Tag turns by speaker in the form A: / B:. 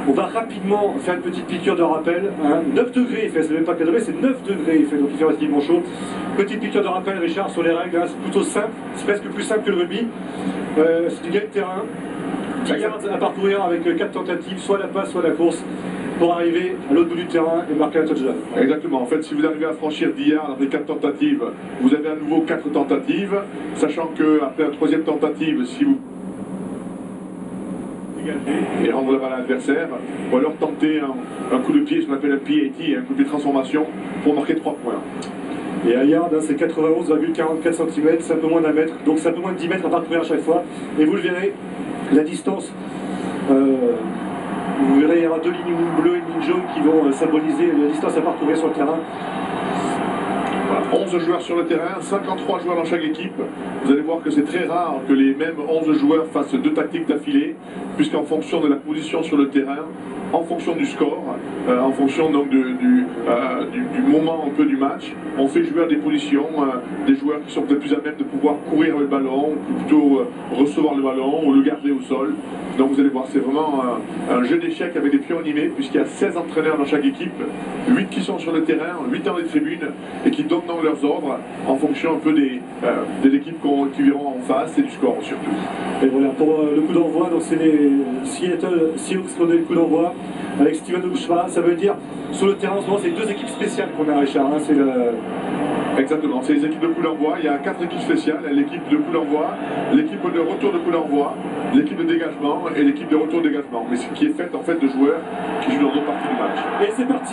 A: On va rapidement faire une petite piqûre de rappel. 9 degrés il fait, c'est même pas 4 degrés, c'est 9 degrés il fait, donc il fait relativement chaud. Petite piqûre de rappel, Richard, sur les règles, c'est plutôt simple, c'est presque plus simple que le rugby. C'est du gain de terrain, 10 yards à parcourir avec 4 tentatives, soit la passe, soit la course, pour arriver à l'autre bout du terrain et marquer un touchdown.
B: Exactement, en fait, si vous arrivez à franchir 10 yards après 4 tentatives, vous avez à nouveau 4 tentatives, sachant qu'après la troisième tentative, si vous et rendre la balle à l'adversaire, ou alors tenter un coup de pied, ce qu'on appelle un PAT, un coup de pied de transformation, pour marquer 3 points.
A: Et un yard, c'est 91,44 cm, c'est un peu moins d'un mètre, donc c'est un peu moins de 10 mètres à parcourir à chaque fois. Et vous le verrez, la distance, vous verrez, il y aura 2 lignes bleues et une ligne jaune qui vont symboliser la distance à parcourir sur le terrain.
B: 11 joueurs sur le terrain, 53 joueurs dans chaque équipe. Vous allez voir que c'est très rare que les mêmes 11 joueurs fassent 2 tactiques d'affilée, puisqu'en fonction de la position sur le terrain, en fonction du score, en fonction donc du moment un peu du match, on fait jouer à des positions, des joueurs qui sont peut-être plus à même de pouvoir courir le ballon, ou plutôt recevoir le ballon ou le garder au sol. Donc vous allez voir, c'est vraiment un jeu d'échecs avec des pions animés, puisqu'il y a 16 entraîneurs dans chaque équipe, 8 qui sont sur le terrain, 8 dans les tribunes, et qui donnent donc leurs ordres en fonction un peu de l'équipe qui verront en face et du score surtout.
A: Et voilà, pour le coup d'envoi, donc c'est les Seattle Seahawks qui ont donné le coup d'envoi avec Steven Ushma. Ça veut dire, sur le terrain en ce moment, c'est 2 équipes spéciales qu'on a, Richard. C'est
B: Exactement, c'est les équipes de coup d'envoi. Il y a 4 équipes spéciales, l'équipe de coup d'envoi, l'équipe de retour de coup d'envoi, l'équipe de dégagement et l'équipe de retour de dégagement. Mais ce qui est fait en fait de joueurs qui jouent dans d'autres parties du match.
A: Et c'est parti.